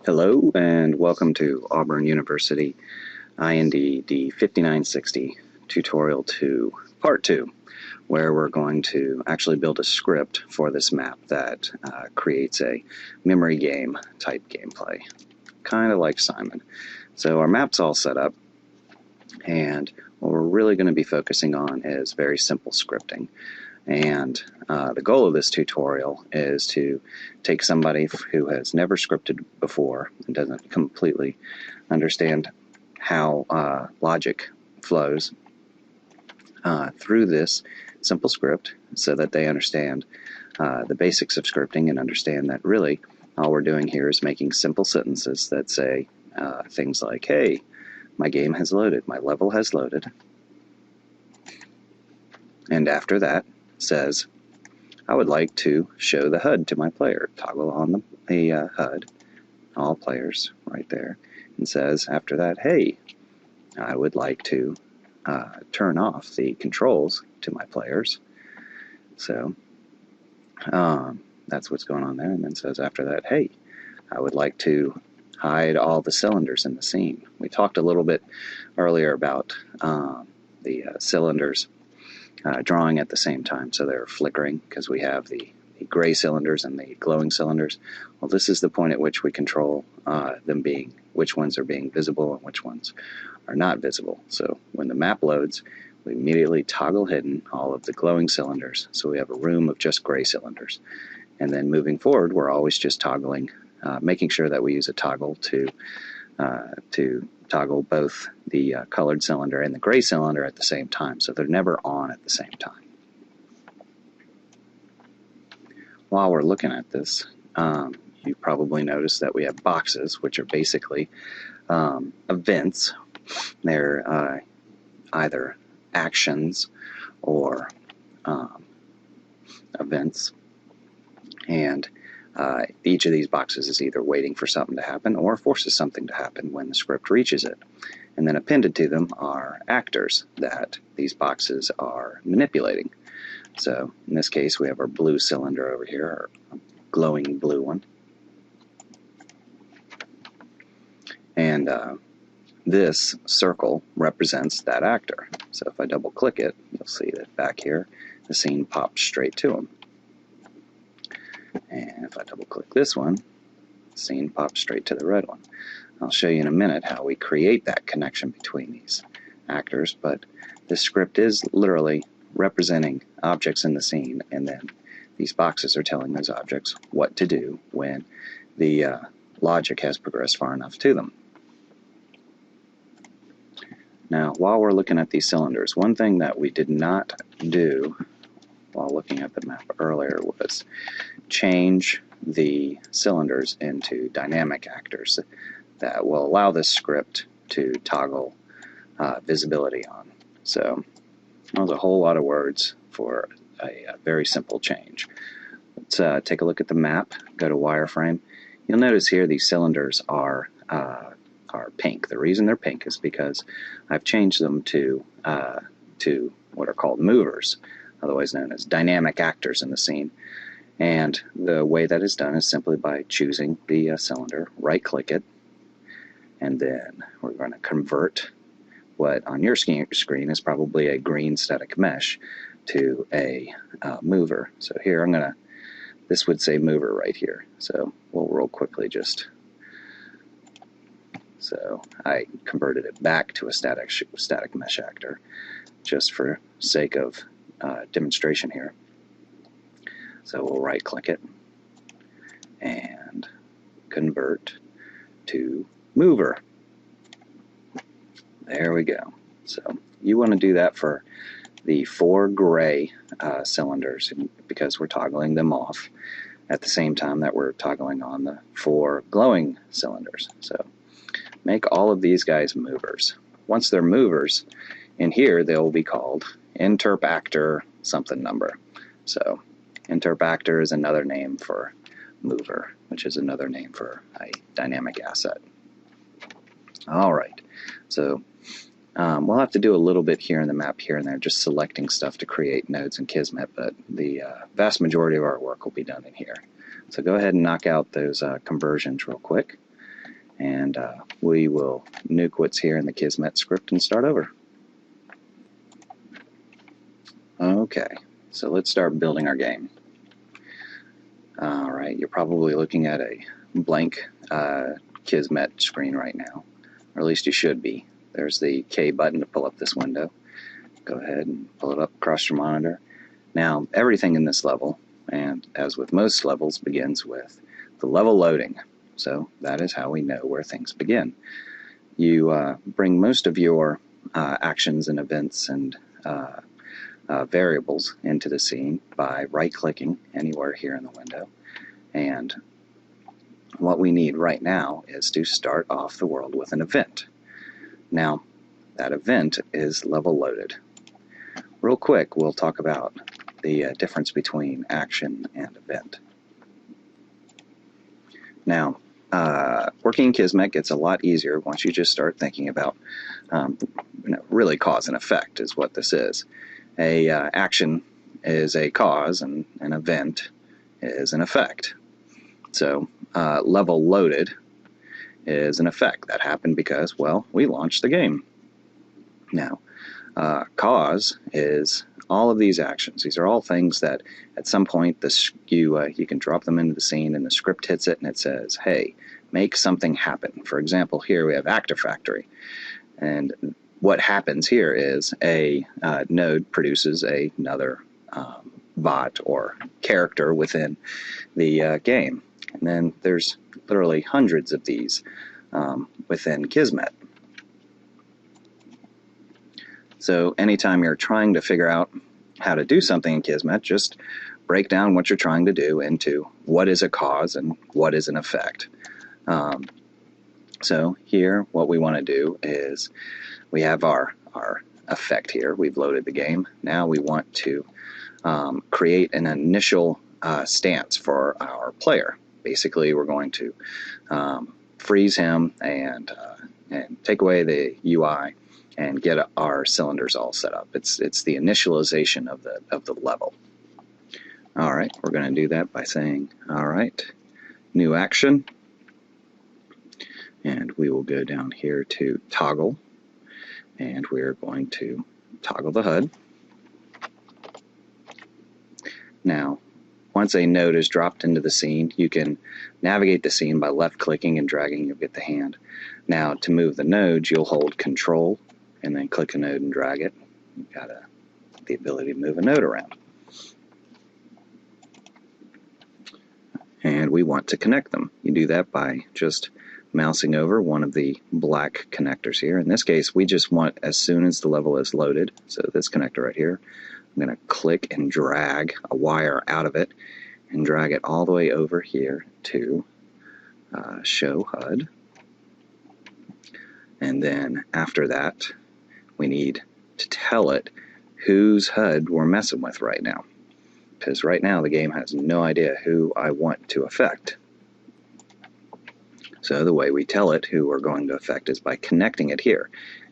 Hello and welcome to Auburn University INDD 5960 Tutorial 2 Part 2, where we're going to actually build a script for this map that creates a memory game type gameplay, kind of like Simon. So our map's all set up, and what we're really going to be focusing on is very simple scripting. And the goal of this tutorial is to take somebody who has never scripted before and doesn't completely understand how logic flows through this simple script so that they understand the basics of scripting and understand that really all we're doing here is making simple sentences that say things like, hey, my game has loaded, my level has loaded, and after that says, I would like to show the HUD to my player. Toggle on the HUD, all players right there, and says after that, hey, I would like to turn off the controls to my players. So that's what's going on there, and then says after that, hey, I would like to hide all the cylinders in the scene. We talked a little bit earlier about the cylinders drawing at the same time, so they're flickering because we have the gray cylinders and the glowing cylinders. Well, this is the point at which we control them being, which ones are being visible and which ones are not visible. So when the map loads, we immediately toggle hidden all of the glowing cylinders, so we have a room of just gray cylinders. And then moving forward, we're always just toggling, making sure that we use a toggle to toggle both the colored cylinder and the gray cylinder at the same time, so they're never on at the same time. While we're looking at this, you probably noticed that we have boxes, which are basically events. They're either actions or events, and each of these boxes is either waiting for something to happen or forces something to happen when the script reaches it. And then appended to them are actors that these boxes are manipulating. So in this case, we have our blue cylinder over here, our glowing blue one. And this circle represents that actor. So if I double click it, you'll see that back here, the scene pops straight to him. And if I double click this one, the scene pops straight to the red one. I'll show you in a minute how we create that connection between these actors, but this script is literally representing objects in the scene, and then these boxes are telling those objects what to do when the logic has progressed far enough to them. Now, while we're looking at these cylinders, one thing that we did not do while looking at the map earlier was change the cylinders into dynamic actors that will allow this script to toggle visibility on. So that was a whole lot of words for a very simple change. Let's take a look at the map, go to wireframe. You'll notice here these cylinders are pink. The reason they're pink is because I've changed them to what are called movers, otherwise known as dynamic actors in the scene. And the way that is done is simply by choosing the cylinder, right-click it, and then we're going to convert what on your screen is probably a green static mesh to a mover. So here this would say mover right here. So we'll real quickly so I converted it back to a static mesh actor just for sake of demonstration here. So we'll right click it and convert to mover. There we go. So you want to do that for the 4 gray cylinders because we're toggling them off at the same time that we're toggling on the 4 glowing cylinders. So make all of these guys movers. Once they're movers, in here they'll be called interp actor something number. So interp actor is another name for mover, which is another name for a dynamic asset. All right, so we'll have to do a little bit here in the map here and there, just selecting stuff to create nodes in Kismet, but the vast majority of our work will be done in here. So go ahead and knock out those conversions real quick. and we will nuke what's here in the Kismet script and start over. Okay, so let's start building our game. Alright, you're probably looking at a blank Kismet screen right now, or at least you should be. There's the K button to pull up this window. Go ahead and pull it up across your monitor. Now, everything in this level, and as with most levels, begins with the level loading. So that is how we know where things begin. You bring most of your actions and events and variables into the scene by right-clicking anywhere here in the window. And what we need right now is to start off the world with an event. Now, that event is level loaded. Real quick, we'll talk about the difference between action and event. Now, working in Kismet gets a lot easier once you just start thinking about really cause and effect is what this is. A action is a cause and an event is an effect. So level loaded is an effect that happened because, well, we launched the game. Now, cause is all of these actions. These are all things that at some point you can drop them into the scene and the script hits it and it says, hey, make something happen. For example, here we have Actor Factory. And what happens here is a node produces another bot or character within the game. And then there's literally hundreds of these within Kismet. So anytime you're trying to figure out how to do something in Kismet, just break down what you're trying to do into what is a cause and what is an effect. So here, what we want to do is we have our effect here. We've loaded the game. Now we want to create an initial stance for our player. Basically, we're going to freeze him and take away the UI and get our cylinders all set up. It's the initialization of the level. All right, we're going to do that by saying, all right, new action, and we will go down here to toggle, and we're going to toggle the HUD. Now, once a node is dropped into the scene, you can navigate the scene by left-clicking and dragging. You'll get the hand. Now, to move the nodes, you'll hold Control and then click a node and drag it. You've got the ability to move a node around. And we want to connect them. You do that by just mousing over one of the black connectors here. In this case, we just want as soon as the level is loaded, so this connector right here, I'm going to click and drag a wire out of it and drag it all the way over here to Show HUD. And then after that, we need to tell it whose HUD we're messing with right now. Because right now the game has no idea who I want to affect. So the way we tell it who we're going to affect is by connecting it here.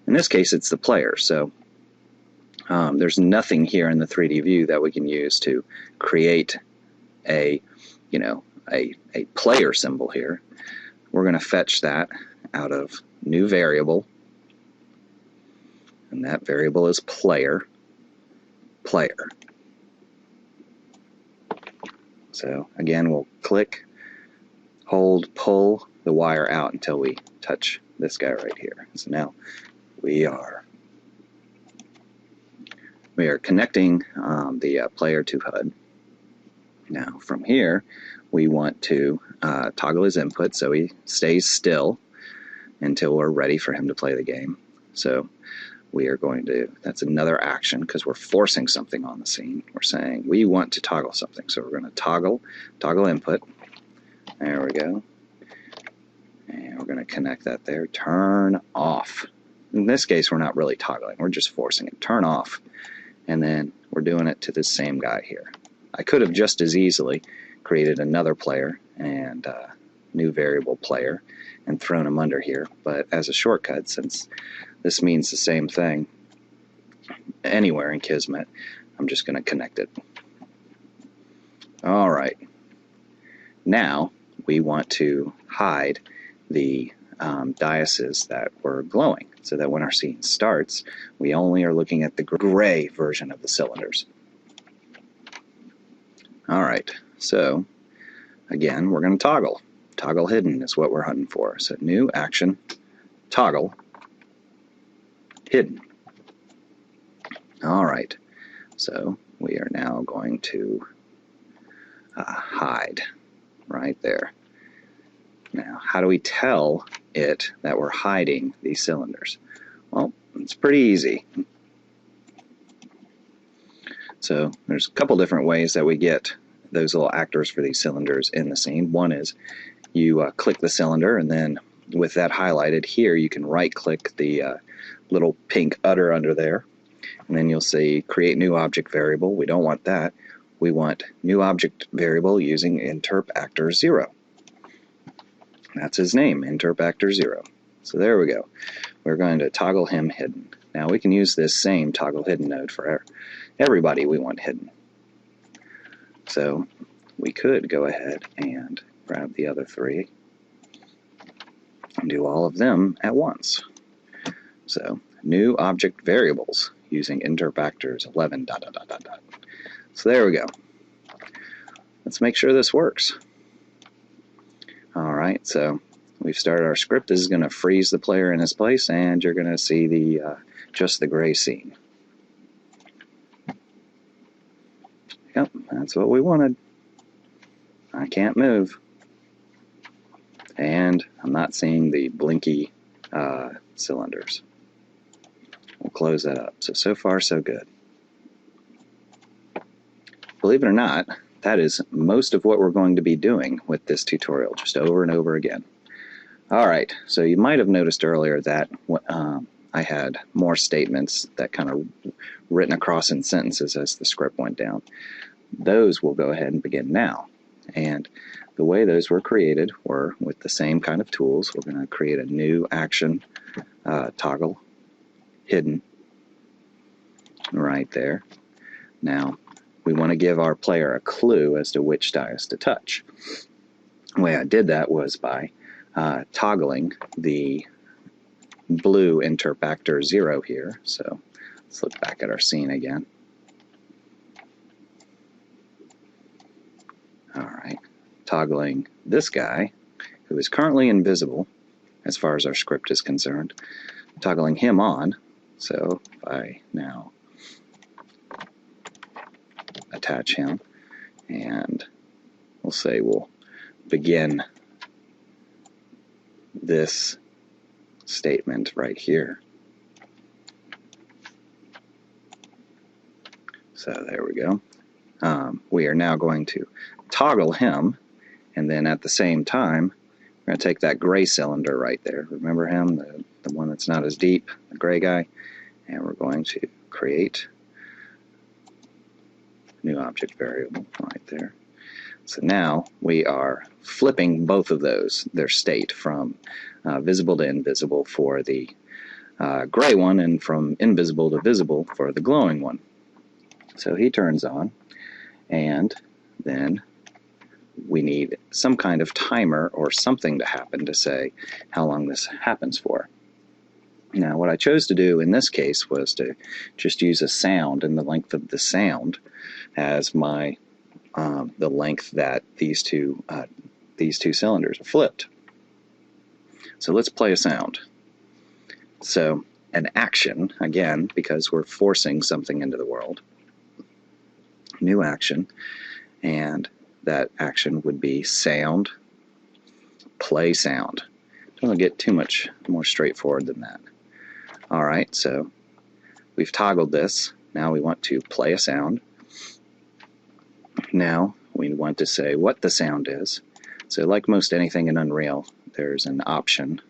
In this case, it's the player. So there's nothing here in the 3D view that we can use to create a player symbol here. We're going to fetch that out of new variable, and that variable is player. So again, we'll click, hold, pull the wire out until we touch this guy right here. So now we are connecting the player to HUD. Now from here, we want to toggle his input so he stays still until we're ready for him to play the game. So we are going to, that's another action because we're forcing something on the scene. We're saying we want to toggle something. So we're going to toggle input. There we go. And we're going to connect that there. Turn off. In this case, we're not really toggling. We're just forcing it. Turn off. And then we're doing it to this same guy here. I could have just as easily created another player and new variable player and thrown him under here. But as a shortcut, since this means the same thing anywhere in Kismet, I'm just going to connect it. All right. Now we want to hide the diodes that were glowing, so that when our scene starts, we only are looking at the gray version of the cylinders. Alright, so again, we're going to toggle. Toggle hidden is what we're hunting for. So new action, toggle, hidden. Alright, so we are now going to hide right there. Now, how do we tell it that we're hiding these cylinders? Well, it's pretty easy. So there's a couple different ways that we get those little actors for these cylinders in the scene. One is you click the cylinder, and then with that highlighted here, you can right-click the little pink udder under there, and then you'll see create new object variable. We don't want that. We want new object variable using interp actor 0. That's his name, interp actor 0. So there we go. We're going to toggle him hidden. Now we can use this same toggle hidden node for everybody we want hidden. So we could go ahead and grab the other 3 and do all of them at once. So new object variables using interp actors 11 ... So there we go. Let's make sure this works. Alright, so we've started our script. This is going to freeze the player in his place, and you're going to see the just the gray scene. Yep, that's what we wanted. I can't move. And I'm not seeing the blinky cylinders. We'll close that up. So far, so good. Believe it or not, that is most of what we're going to be doing with this tutorial, just over and over again. Alright, so you might have noticed earlier that I had more statements that kind of written across in sentences as the script went down. Those will go ahead and begin now. And the way those were created were with the same kind of tools. We're going to create a new action, toggle, hidden, right there. Now, we want to give our player a clue as to which dice to touch. The way I did that was by toggling the blue interp actor 0 here. So let's look back at our scene again. Alright, toggling this guy, who is currently invisible as far as our script is concerned, toggling him on. So if I now attach him, and we'll say we'll begin this statement right here. So there we go. We are now going to toggle him, and then at the same time we're going to take that gray cylinder right there. Remember him, the one that's not as deep, the gray guy, and we're going to create a new object variable right there. So now we are flipping both of those, their state, from visible to invisible for the gray one, and from invisible to visible for the glowing one. So he turns on, and then we need some kind of timer or something to happen to say how long this happens for. Now, what I chose to do in this case was to just use a sound, and the length of the sound as my the length that these two cylinders are flipped. So let's play a sound. So an action, again, because we're forcing something into the world. New action, and that action would be sound, play sound. Doesn't get too much more straightforward than that. Alright, so we've toggled this. Now we want to play a sound. Now we want to say what the sound is. So like most anything in Unreal, there's an option,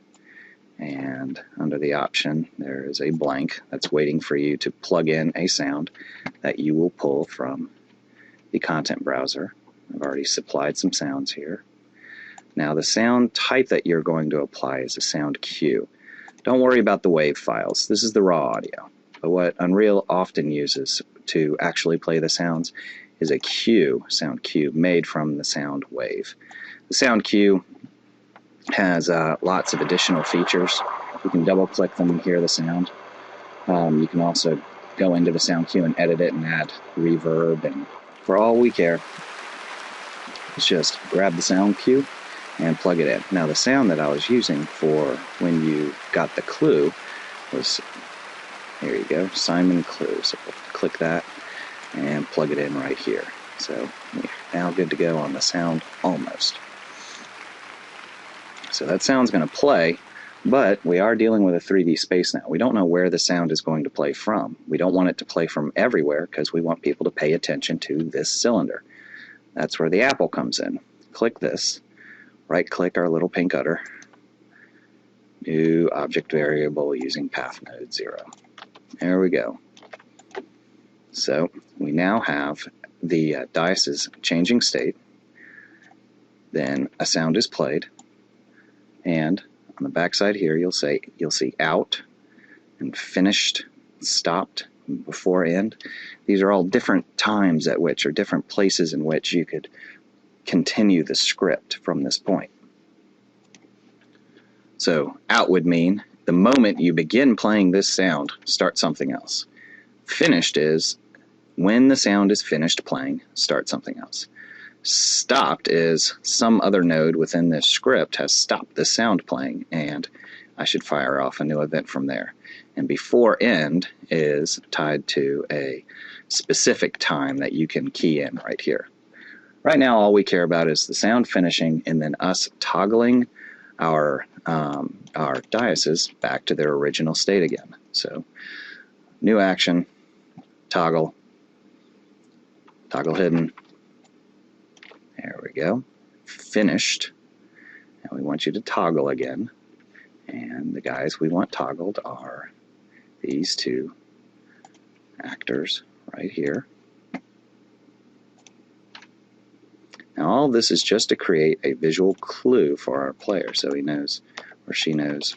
and under the option there is a blank that's waiting for you to plug in a sound that you will pull from the content browser. I've already supplied some sounds here. Now the sound type that you're going to apply is a sound cue. Don't worry about the WAV files. This is the raw audio. But what Unreal often uses to actually play the sounds is a cue, sound cue, made from the sound wave. The sound cue has lots of additional features. You can double click them and hear the sound. You can also go into the sound cue and edit it and add reverb, and for all we care, it's just grab the sound cue and plug it in. Now the sound that I was using for when you got the clue was, here you go, Simon Clue. So we'll click that and plug it in right here. So we're now good to go on the sound almost. So that sound's going to play, but we are dealing with a 3D space now. We don't know where the sound is going to play from. We don't want it to play from everywhere because we want people to pay attention to this cylinder. That's where the apple comes in. Click this, right click our little pink udder, new object variable using path node 0. There we go. So we now have the dice is changing state, then a sound is played, and on the back side here you'll see out and finished, stopped, before end. These are all different times at which, or different places in which you could continue the script from this point. So out would mean the moment you begin playing this sound, start something else. Finished is when the sound is finished playing, start something else. Stopped is some other node within this script has stopped the sound playing, and I should fire off a new event from there. And before end is tied to a specific time that you can key in right here. Right now all we care about is the sound finishing and then us toggling our diases back to their original state again. So new action, toggle, toggle hidden, there we go, finished, and we want you to toggle again, and the guys we want toggled are these two actors right here. Now all this is just to create a visual clue for our player so he knows, or she knows,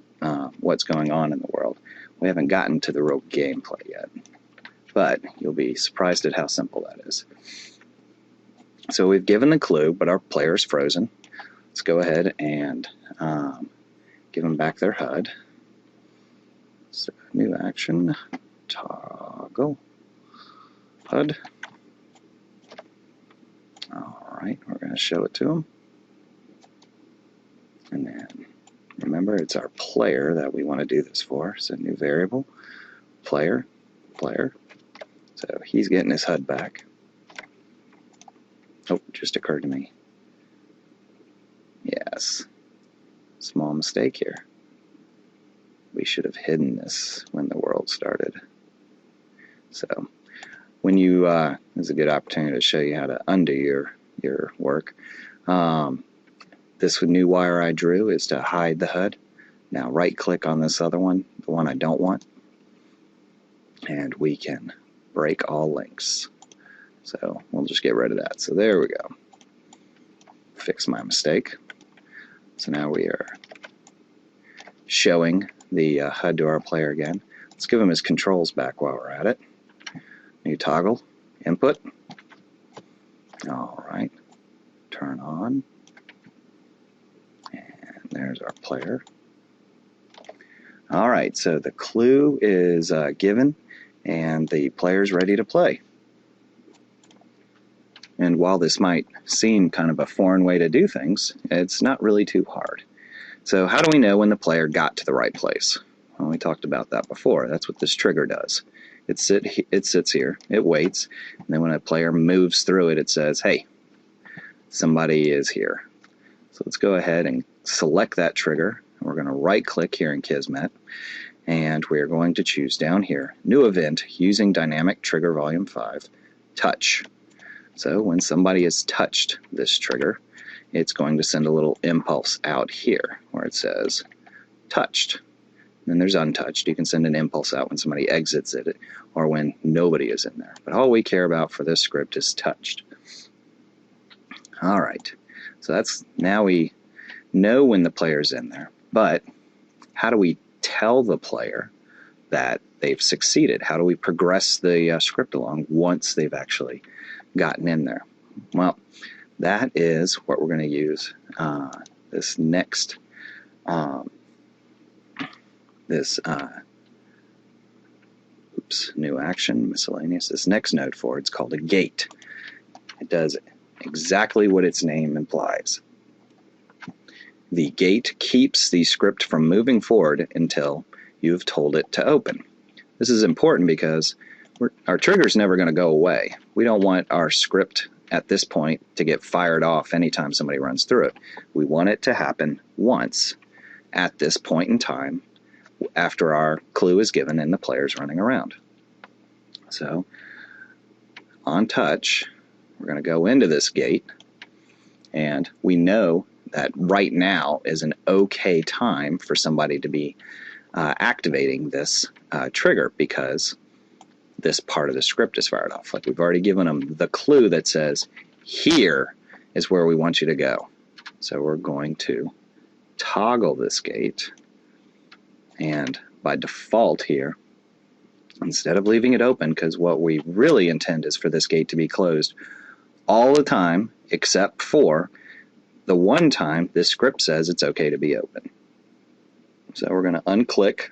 what's going on in the world. We haven't gotten to the real gameplay yet, but you'll be surprised at how simple that is. So we've given the clue, but our player is frozen. Let's go ahead and give them back their HUD. So new action, toggle, HUD. Alright, we're going to show it to them. And then, remember, it's our player that we want to do this for. So new variable, player, player. So he's getting his HUD back. Oh, just occurred to me. Yes, small mistake here. We should have hidden this when the world started. So when you, this is a good opportunity to show you how to undo your work. This new wire I drew is to hide the HUD. Now right click on this other one, the one I don't want, and we can break all links. So we'll just get rid of that. So there we go. Fix my mistake. So now we are showing the HUD to our player again. Let's give him his controls back while we're at it. New toggle, input. Alright, turn on. And there's our player. Alright, so the clue is given and the player's ready to play. And while this might seem kind of a foreign way to do things, it's not really too hard. So how do we know when the player got to the right place? Well, we talked about that before. That's what this trigger does. It sits here, it waits, and then when a player moves through it, it says, hey, somebody is here. So let's go ahead and select that trigger. We're going to right click here in Kismet, and we're going to choose down here, new event using dynamic trigger volume 5, touch. So when somebody has touched this trigger, it's going to send a little impulse out here where it says touched. And then there's untouched. You can send an impulse out when somebody exits it or when nobody is in there. But all we care about for this script is touched. Alright, so that's, now we know when the player's in there. But how do we tell the player that they've succeeded? How do we progress the script along once they've actually gotten in there? Well, that is what we're going to use this next um, this new action, miscellaneous. This next node for it's called a gate. It does exactly what its name implies. The gate keeps the script from moving forward until you've told it to open. This is important because our trigger's never going to go away. We don't want our script at this point to get fired off anytime somebody runs through it. We want it to happen once at this point in time after our clue is given and the player's running around. So on touch, we're going to go into this gate, and we know that right now is an okay time for somebody to be activating this trigger because this part of the script is fired off. Like we've already given them the clue that says, here is where we want you to go. So we're going to toggle this gate, and by default here, instead of leaving it open, because what we really intend is for this gate to be closed all the time except for the one time this script says it's okay to be open. So we're going to unclick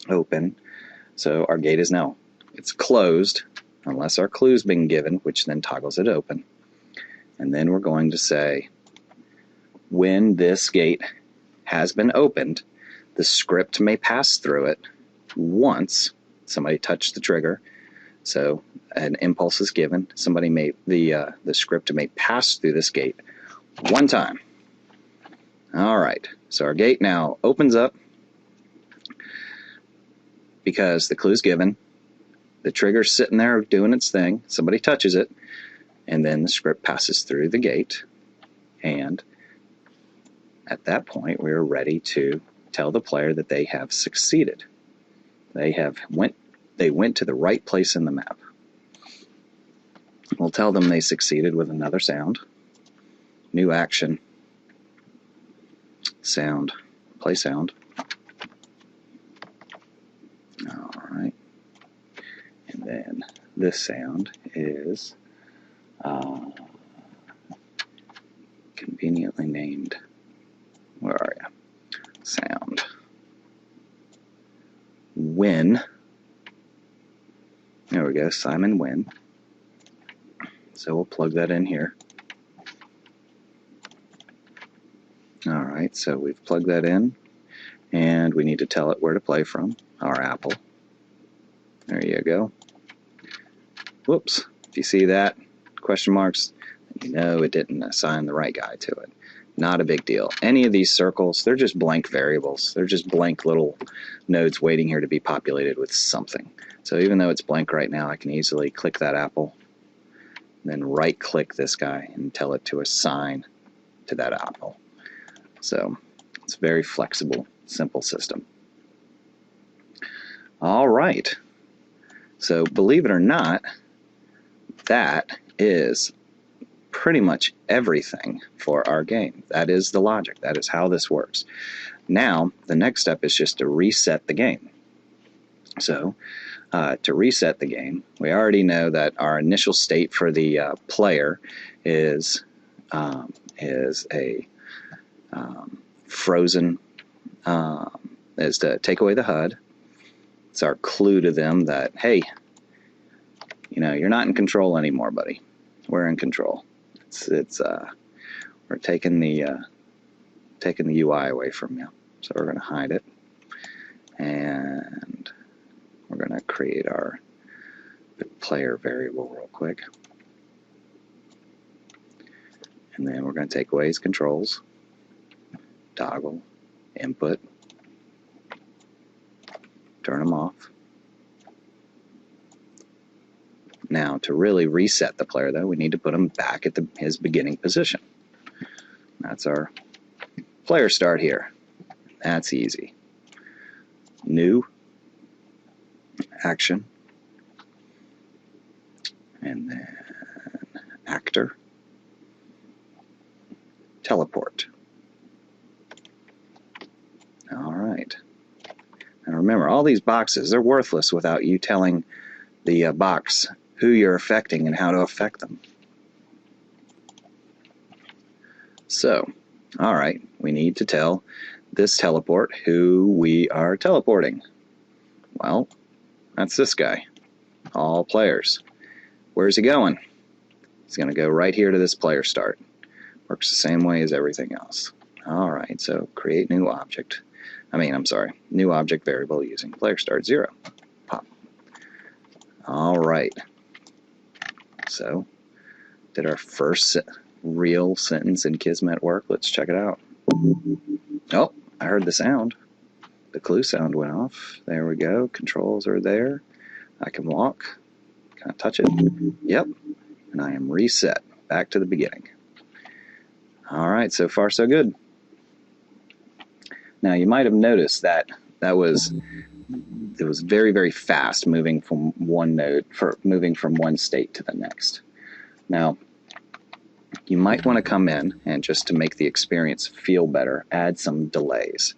open. So our gate is now, it's closed unless our clue's been given, which then toggles it open. And then we're going to say, when this gate has been opened, the script may pass through it once somebody touched the trigger. So an impulse is given. Somebody may, the script may pass through this gate one time. All right, so our gate now opens up because the clue's given. The trigger's sitting there doing its thing. Somebody touches it, and then the script passes through the gate. And at that point, we're ready to tell the player that they have succeeded. They went to the right place in the map. We'll tell them they succeeded with another sound. New action. Sound. Play sound. All right. And then this sound is conveniently named. Where are you? Sound. Win. There we go, Simon Win. So we'll plug that in here. All right, so we've plugged that in, and we need to tell it where to play from, our apple. There you go. Whoops, if you see that, question marks, you know it didn't assign the right guy to it. Not a big deal. Any of these circles, they're just blank variables. They're just blank little nodes waiting here to be populated with something. So even though it's blank right now, I can easily click that apple, then right-click this guy and tell it to assign to that apple. So it's a very flexible, simple system. All right. So believe it or not, that is pretty much everything for our game. That is the logic. That is how this works. Now, the next step is just to reset the game. So to reset the game, we already know that our initial state for the player is a frozen, is to take away the HUD. It's our clue to them that, hey, you know, you're not in control anymore, buddy. We're in control. We're taking the UI away from you. So we're going to hide it, and we're going to create our player variable real quick, and then we're going to take away his controls. Toggle, input, turn them off. Now, to really reset the player, though, we need to put him back at his beginning position. That's our player start here. That's easy. New, action, and then actor, teleport. All right. And remember, all these boxes, they're worthless without you telling the box who you're affecting and how to affect them. So, all right, we need to tell this teleport who we are teleporting. Well, that's this guy. All players. Where's he going? He's going to go right here to this player start. Works the same way as everything else. All right, so create new object. New object variable using player start 0. Pop. All right. So, did our first real sentence in Kismet work? Let's check it out. Oh, I heard the sound. The clue sound went off. There we go. Controls are there. I can walk. Can I touch it? Yep. And I am reset. Back to the beginning. All right, so far so good. Now you might have noticed that it was very, very fast moving from one state to the next. Now, you might want to come in and just to make the experience feel better, add some delays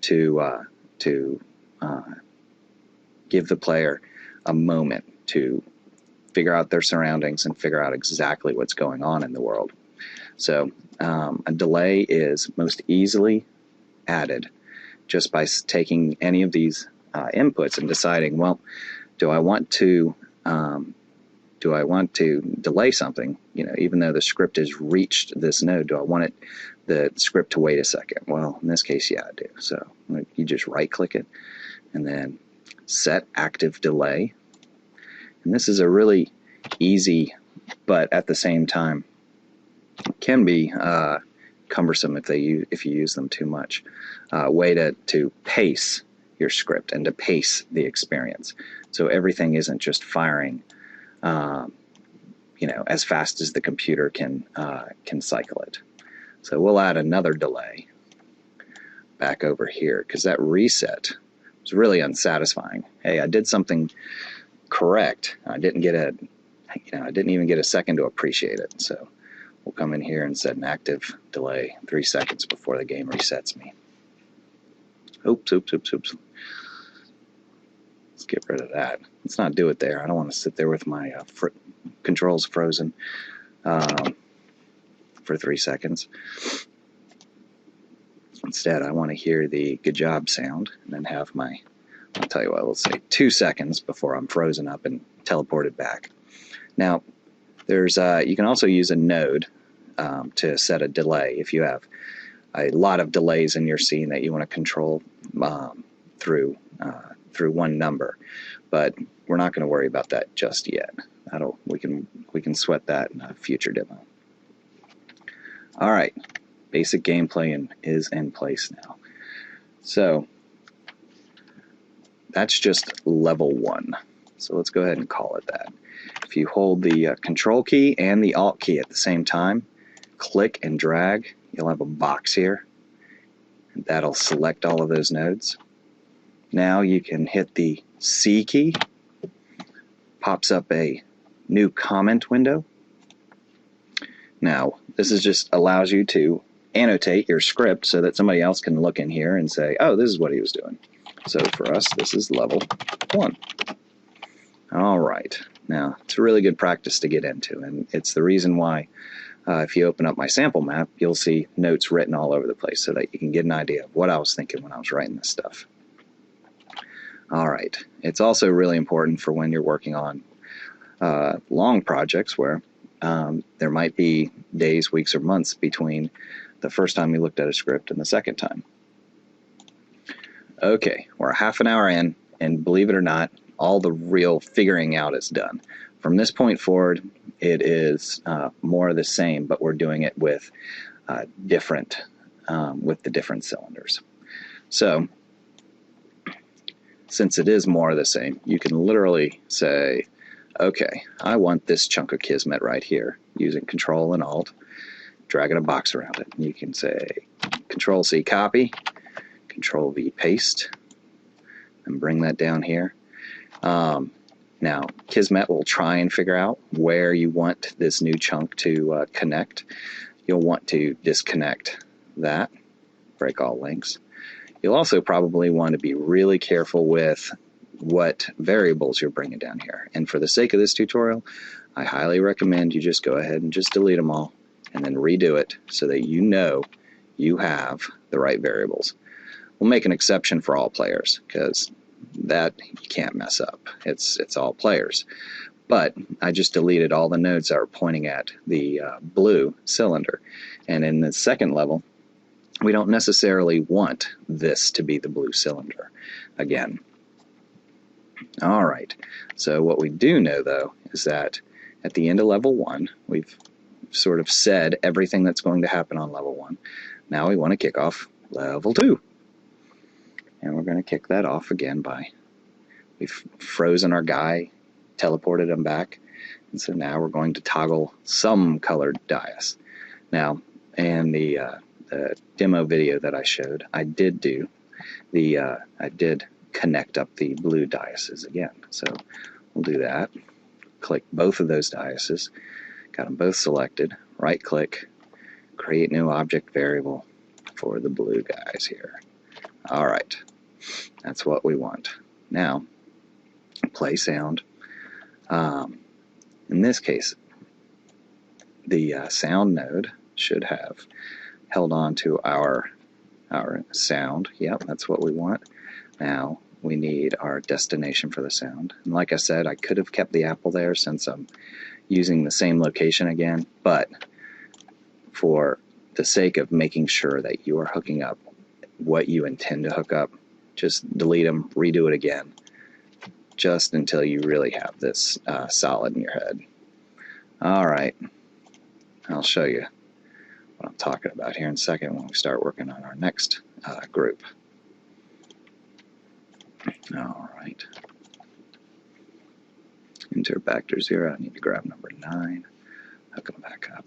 to give the player a moment to figure out their surroundings and figure out exactly what's going on in the world. So a delay is most easily added just by taking any of these inputs and deciding, well, do I want to delay something? Even though the script has reached this node, do I want the script to wait a second? Well, in this case, yeah, I do. So you just right-click it and then set active delay. And this is a really easy, but at the same time can be cumbersome if you use them too much. Way to pace your script and to pace the experience, so everything isn't just firing, as fast as the computer can cycle it. So we'll add another delay back over here because that reset was really unsatisfying. Hey, I did something correct. I didn't even get a second to appreciate it. So we'll come in here and set an active delay 3 seconds before the game resets me. Oops. Let's get rid of that. Let's not do it there. I don't want to sit there with my controls frozen for 3 seconds. Instead, I want to hear the good job sound and then have I'll tell you what, let's say 2 seconds before I'm frozen up and teleported back. Now, you can also use a node to set a delay if you have a lot of delays in your scene that you want to control through one number. But we're not going to worry about that just yet. We can sweat that in a future demo. All right, basic gameplay is in place now. So that's just level 1. So let's go ahead and call it that. If you hold the Control key and the Alt key at the same time, click and drag, you'll have a box here. And that'll select all of those nodes. Now you can hit the C key. Pops up a new comment window. Now, this just allows you to annotate your script so that somebody else can look in here and say, oh, this is what he was doing. So for us, this is level 1. All right. Now, it's a really good practice to get into, and it's the reason why if you open up my sample map, you'll see notes written all over the place so that you can get an idea of what I was thinking when I was writing this stuff. All right. It's also really important for when you're working on long projects where there might be days, weeks, or months between the first time you looked at a script and the second time. Okay, we're a half an hour in, and believe it or not, all the real figuring out is done. From this point forward, it is more of the same, but we're doing it with the different cylinders. So, since it is more of the same, you can literally say, okay, I want this chunk of Kismet right here, using Control and Alt, dragging a box around it. You can say Control C copy, Control V paste, and bring that down here. Now, Kismet will try and figure out where you want this new chunk to connect. You'll want to disconnect that, break all links. You'll also probably want to be really careful with what variables you're bringing down here. And for the sake of this tutorial, I highly recommend you just go ahead and just delete them all and then redo it so that you know you have the right variables. we'll make an exception for all players, because that you can't mess up. It's all players. But I just deleted all the nodes that were pointing at the blue cylinder. And in the second level, we don't necessarily want this to be the blue cylinder again. All right, so what we do know, though, is that at the end of level 1, we've sort of said everything that's going to happen on level 1. Now we want to kick off level 2. And we're going to kick that off again by, we've frozen our guy, teleported him back, and so now we're going to toggle some colored dice. Now, in the demo video that I showed, I did connect up the blue dices again. So we'll do that. Click both of those dices. Got them both selected. Right click, create new object variable for the blue guys here. All right, that's what we want. Now, play sound. In this case, the sound node should have held on to our sound. Yep, that's what we want. Now we need our destination for the sound. And like I said, I could have kept the apple there since I'm using the same location again, but for the sake of making sure that you are hooking up what you intend to hook up, just delete them, redo it again, just until you really have this solid in your head. All right, I'll show you what I'm talking about here in a second when we start working on our next group. All right, enter factor 0. I need to grab number 9, hook them back up.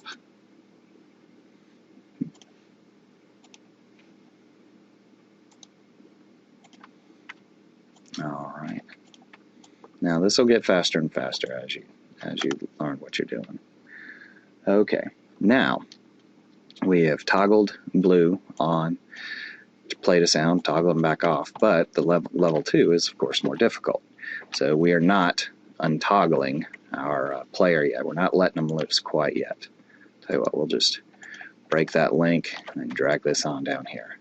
All right. Now this will get faster and faster as you learn what you're doing. Okay. Now we have toggled blue on to play the sound, toggle them back off, but the level 2 is of course more difficult. So we are not untoggling our player yet. We're not letting them loose quite yet. Tell you what, we'll just break that link and drag this on down here.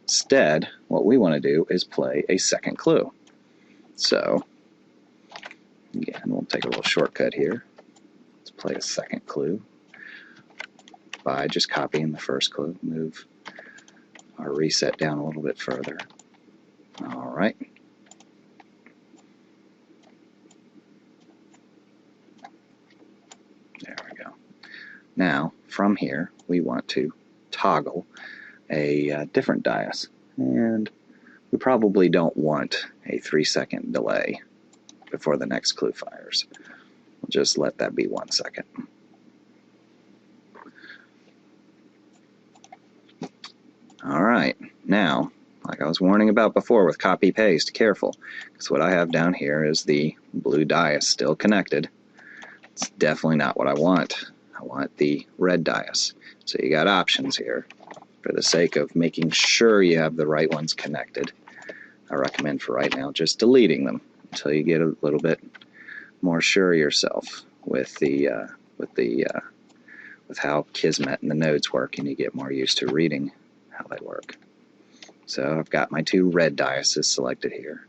Instead, what we want to do is play a second clue. So, again, we'll take a little shortcut here. Let's play a second clue by just copying the first clue. Move our reset down a little bit further. All right. There we go. Now, from here, we want to toggle a different dice. And we probably don't want a 3-second delay before the next clue fires. We'll just let that be 1 second. All right, now, like I was warning about before with copy-paste, careful, because what I have down here is the blue dice still connected. It's definitely not what I want. I want the red dice. So you got options here. For the sake of making sure you have the right ones connected, I recommend for right now just deleting them until you get a little bit more sure of yourself with how Kismet and the nodes work, and you get more used to reading how they work. So I've got my 2 red dices selected here.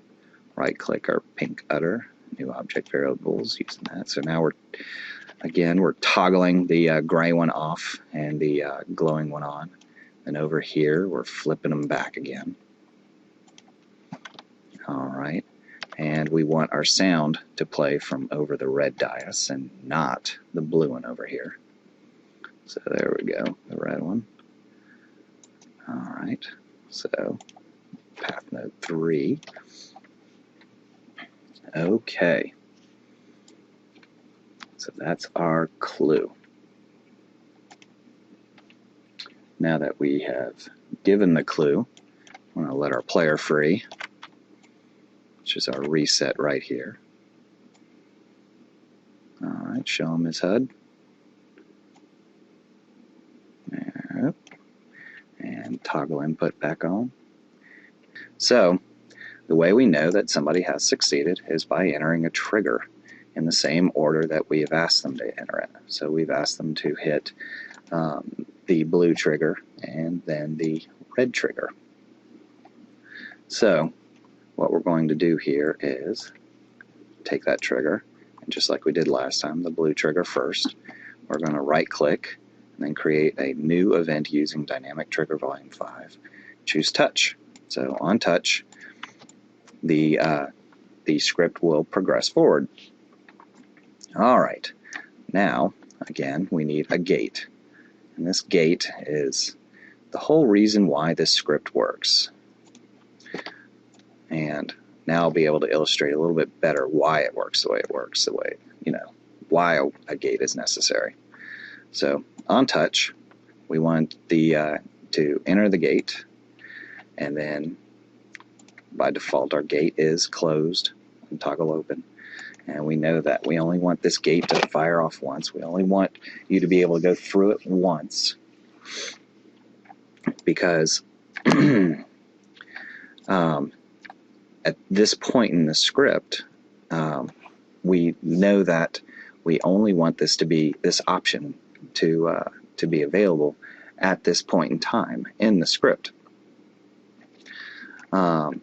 Right click our pink udder, new object variables, using that. So now we're toggling the gray one off and the glowing one on. And over here, we're flipping them back again. All right. And we want our sound to play from over the red dice and not the blue one over here. So there we go, the red one. All right. So path node 3. Okay. So that's our clue. Now that we have given the clue, we're going to let our player free, which is our reset right here. All right, show him his HUD. There. And toggle input back on. So, the way we know that somebody has succeeded is by entering a trigger in the same order that we have asked them to enter it. So we've asked them to hit the blue trigger and then the red trigger. So what we're going to do here is take that trigger, and just like we did last time, the blue trigger first, we're going to right click and then create a new event using Dynamic Trigger Volume 5. Choose Touch. So on touch, the script will progress forward. Alright, now again we need a gate. And this gate is the whole reason why this script works. And now I'll be able to illustrate a little bit better why it works the way it works, why a gate is necessary. So on touch, we want to enter the gate, and then by default our gate is closed and toggle open. And we know that we only want this gate to fire off once. We only want you to be able to go through it once, because at this point in the script, we know that we only want this option to be available at this point in time in the script. And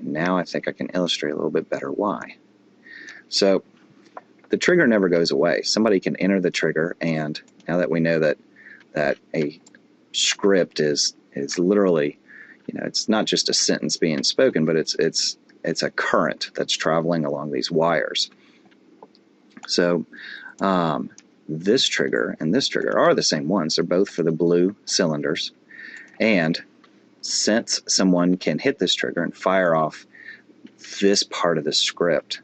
now I think I can illustrate a little bit better why. So the trigger never goes away. Somebody can enter the trigger, and now that we know that a script is literally, it's not just a sentence being spoken, but it's a current that's traveling along these wires. So this trigger and this trigger are the same ones. They're both for the blue cylinders. And since someone can hit this trigger and fire off this part of the script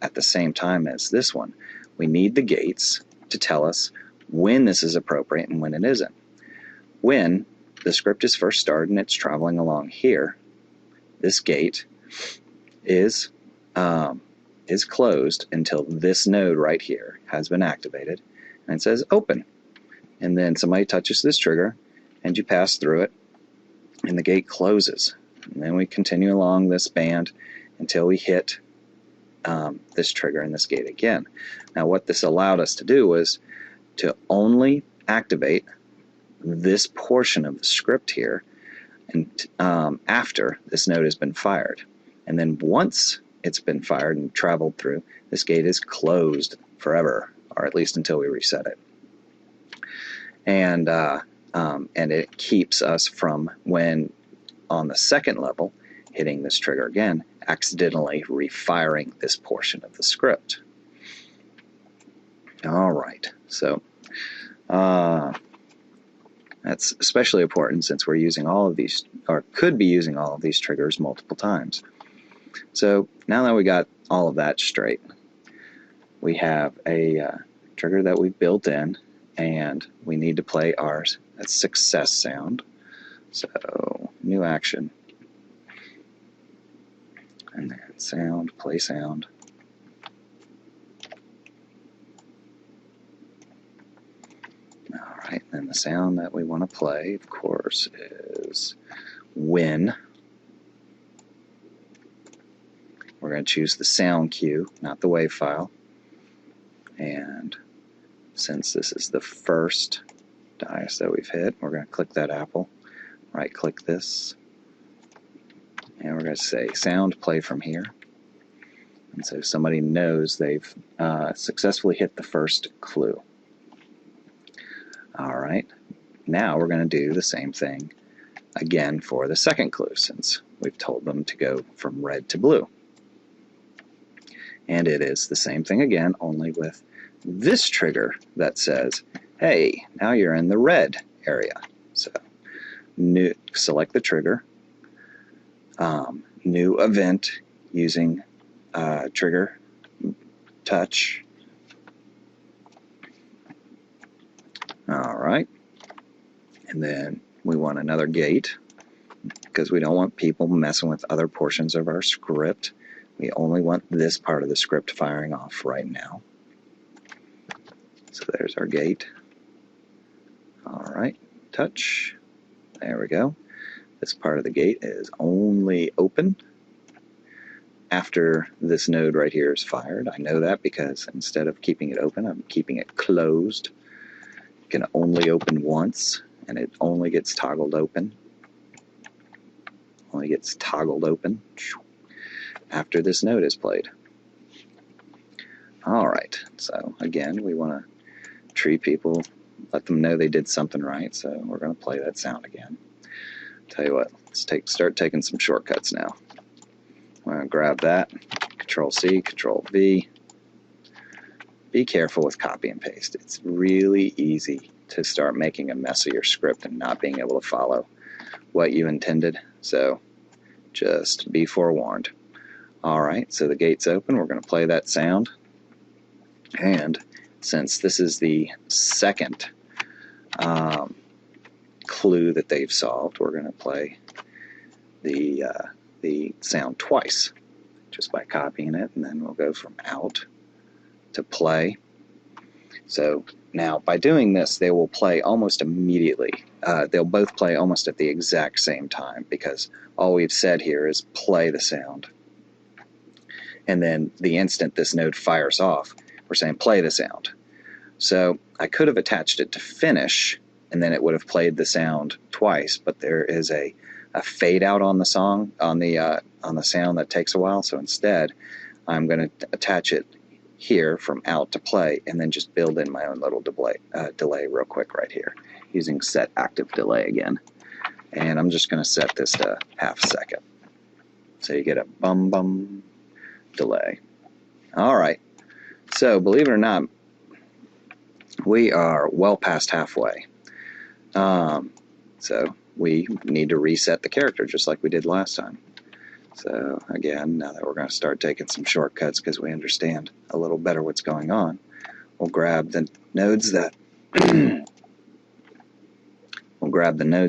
at the same time as this one, we need the gates to tell us when this is appropriate and when it isn't. When the script is first started and it's traveling along here, this gate is closed until this node right here has been activated, and it says open. And then somebody touches this trigger and you pass through it and the gate closes. And then we continue along this band until we hit this trigger and this gate again. Now what this allowed us to do was to only activate this portion of the script here and after this node has been fired. And then once it's been fired and traveled through, this gate is closed forever, or at least until we reset it. And it keeps us from, when on the second level, hitting this trigger again, accidentally refiring this portion of the script. Alright, so that's especially important since we're using all of these, or could be using all of these triggers multiple times. So now that we got all of that straight, we have a trigger that we built in, and we need to play our success sound. So new action, and then sound, play sound. Alright, then the sound that we want to play, of course, is when. We're going to choose the sound cue, not the wave file. And since this is the first dice that we've hit, we're going to click that apple, right click this, and we're going to say sound play from here. And so somebody knows they've successfully hit the first clue. Alright, now we're going to do the same thing again for the second clue, since we've told them to go from red to blue. And it is the same thing again, only with this trigger that says, hey, now you're in the red area. So select the trigger, new event using trigger touch. Alright, and then we want another gate because we don't want people messing with other portions of our script. We only want this part of the script firing off right now. So there's our gate. Alright, touch. There we go. This part of the gate is only open after this node right here is fired. I know that because instead of keeping it open, I'm keeping it closed. It can only open once, and it only gets toggled open only gets toggled open after this note is played. Alright, so again, we want to treat people, let them know they did something right, so we're going to play that sound again. Tell you what, let's start taking some shortcuts now. I'm going to grab that, Control-C, Control-V. Be careful with copy and paste. It's really easy to start making a mess of your script and not being able to follow what you intended, so just be forewarned. Alright, so the gate's open, we're going to play that sound, and since this is the second clue that they've solved, we're going to play the sound twice, just by copying it, and then we'll go from out to play. So now by doing this, they will play almost immediately. They'll both play almost at the exact same time, because all we've said here is play the sound. And then the instant this node fires off, we're saying play the sound. So I could have attached it to finish, and then it would have played the sound twice, but there is a fade out on the song, on the sound that takes a while. So instead, I'm going to attach it here from out to play, and then just build in my own little delay real quick right here, using set active delay again. And I'm just going to set this to half a second. So you get a bum bum delay. Alright, so believe it or not, we are well past halfway. So we need to reset the character just like we did last time. So again, now that we're going to start taking some shortcuts because we understand a little better what's going on, we'll grab the nodes that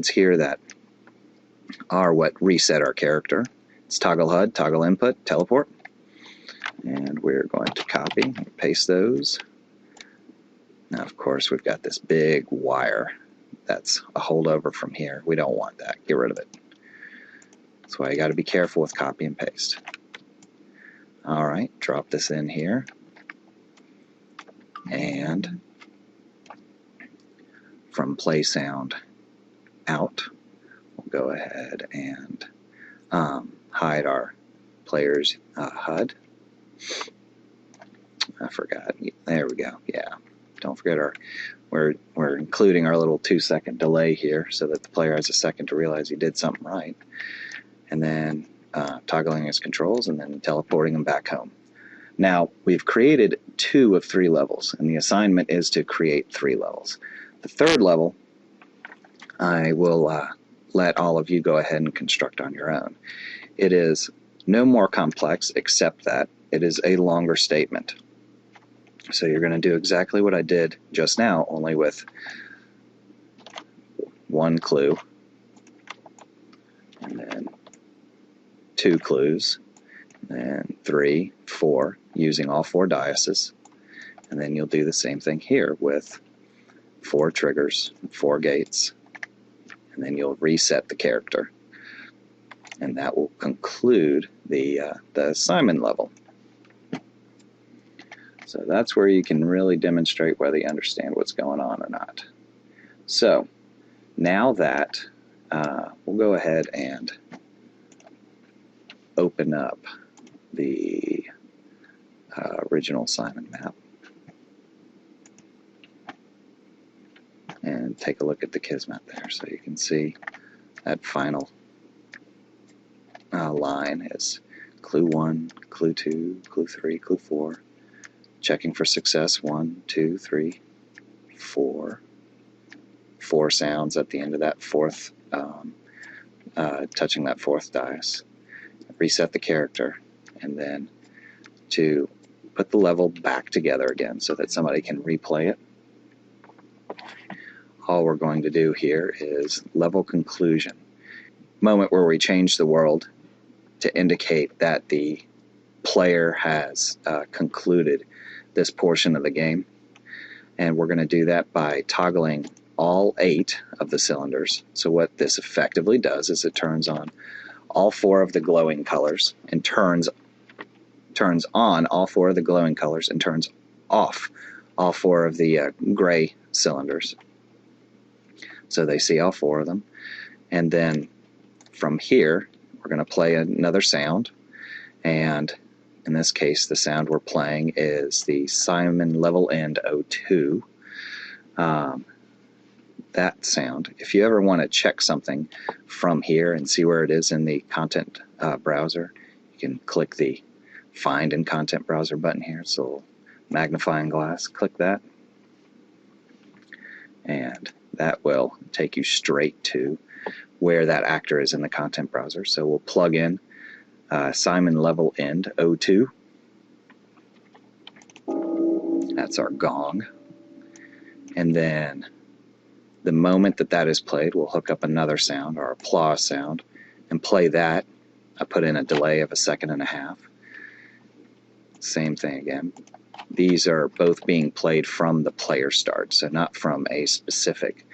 here that are what reset our character. It's toggle HUD, toggle input, teleport, and we're going to copy and paste those. Now, of course, we've got this big wire that's a holdover from here. We don't want that. Get rid of it. That's why you got to be careful with copy and paste. Alright, drop this in here. And from play sound out, we'll go ahead and hide our player's HUD. I forgot. There we go. Yeah. Don't forget we're including our little 2-second delay here so that the player has a second to realize he did something right. And then toggling his controls and then teleporting him back home. Now, we've created 2 of 3 levels, and the assignment is to create 3 levels. The third level, I will let all of you go ahead and construct on your own. It is no more complex, except that it is a longer statement. So you're going to do exactly what I did just now, only with 1 clue, and then 2 clues, and then 3, 4, using all 4 diases, and then you'll do the same thing here with 4 triggers, 4 gates, and then you'll reset the character, and that will conclude the assignment level. So that's where you can really demonstrate whether you understand what's going on or not. So now that we'll go ahead and open up the original assignment map and take a look at the Kismet there, so you can see that final line is clue 1, clue 2, clue 3, clue 4. Checking for success, 1, 2, 3, 4. 4 sounds at the end of that fourth, touching that 4th dice. Reset the character, and then to put the level back together again so that somebody can replay it. All we're going to do here is level conclusion. Moment where we change the world to indicate that the player has concluded this portion of the game, and we're going to do that by toggling all 8 of the cylinders. So what this effectively does is it turns on all 4 of the glowing colors and turns on all 4 of the glowing colors and turns off all 4 of the gray cylinders. So they see all 4 of them, and then from here we're going to play another sound, and in this case the sound we're playing is the Simon level end 02. That sound. If you ever want to check something from here and see where it is in the content browser, you can click the Find in Content Browser button here. It's a little magnifying glass. Click that, and that will take you straight to where that actor is in the content browser. So we'll plug in Simon level end 02. That's our gong. And then the moment that that is played, we'll hook up another sound, our applause sound, and play that. I put in a delay of 1.5 seconds. Same thing again. These are both being played from the player start, so not from a specific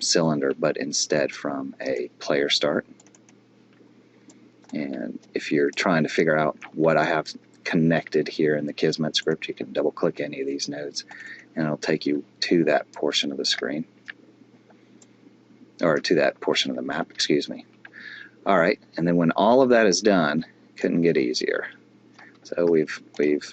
cylinder, but instead from a player start. And if you're trying to figure out what I have connected here in the Kismet script, you can double click any of these nodes and it'll take you to that portion of the screen, or to that portion of the map, excuse me. Alright, and then when all of that is done, couldn't get easier. So we've played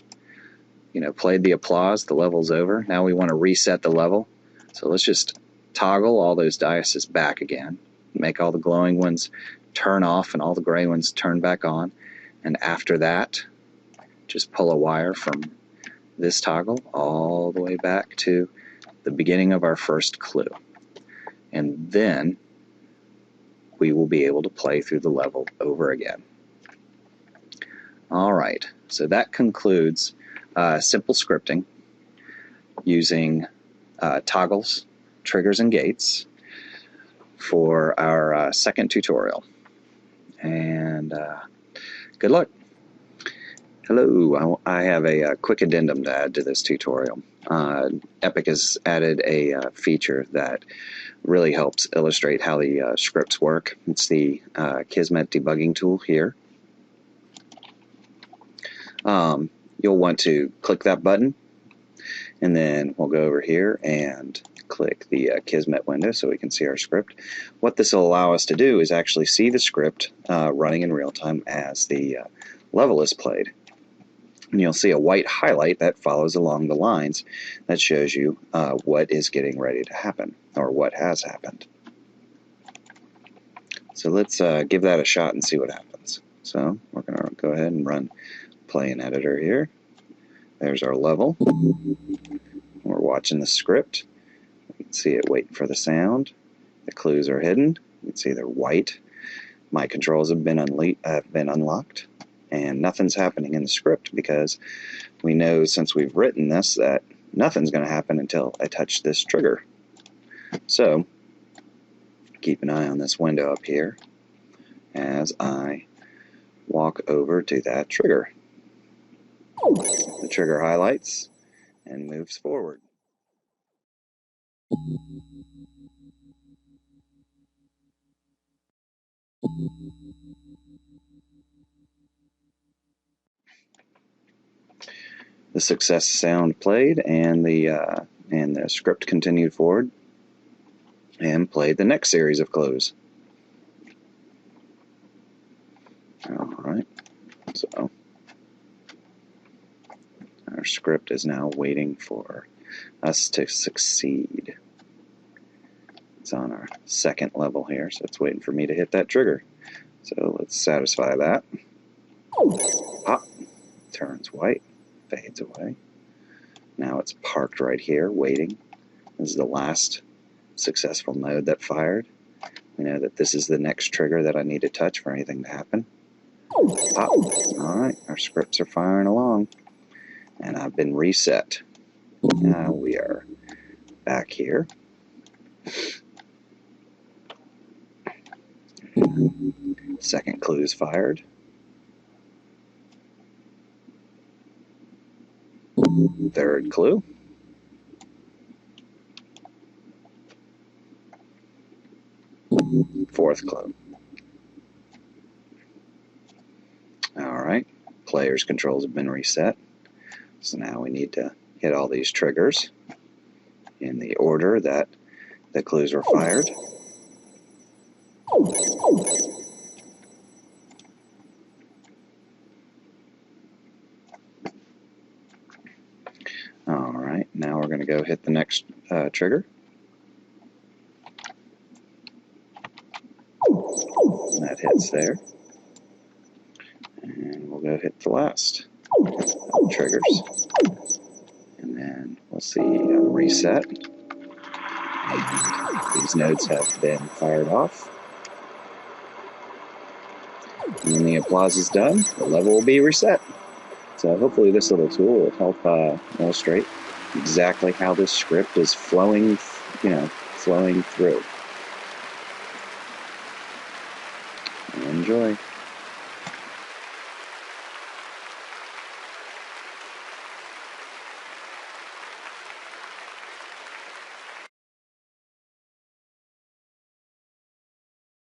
the applause, the level's over. Now we want to reset the level. So let's just toggle all those dices back again. Make all the glowing ones turn off and all the gray ones turn back on. And after that, just pull a wire from this toggle all the way back to the beginning of our first clue. And then we will be able to play through the level over again. Alright, so that concludes simple scripting using toggles, triggers, and gates for our second tutorial. And good luck. Hello, I have a quick addendum to add to this tutorial. Epic has added a feature that really helps illustrate how the scripts work. It's the Kismet debugging tool here. You'll want to click that button, and then we'll go over here and click the Kismet window so we can see our script. What this will allow us to do is actually see the script running in real time as the level is played. And you'll see a white highlight that follows along the lines that shows you what is getting ready to happen, or what has happened. So let's give that a shot and see what happens. So we're going to go ahead and run play in editor here. There's our level. We're watching the script. You can see it waiting for the sound. The clues are hidden. You can see they're white. My controls have been unlocked, and nothing's happening in the script because we know, since we've written this, that nothing's going to happen until I touch this trigger. So keep an eye on this window up here as I walk over to that trigger. The trigger highlights and moves forward. The success sound played, and the script continued forward and played the next series of clues. Alright, so our script is now waiting for us to succeed. It's on our second level here, so it's waiting for me to hit that trigger. So let's satisfy that. Pop, turns white, fades away. Now it's parked right here, waiting. This is the last successful node that fired. We know that this is the next trigger that I need to touch for anything to happen. Pop. Alright, our scripts are firing along. And I've been reset. Now we are back here. Second clue is fired. Third clue. Fourth clue. Alright, player's controls have been reset. So now we need to hit all these triggers in the order that the clues were fired. hit the next trigger. That hits there. And we'll go hit the last triggers. And then we'll see reset. And these nodes have been fired off. And when the applause is done, the level will be reset. So hopefully this little tool will help illustrate exactly how this script is flowing through. Enjoy.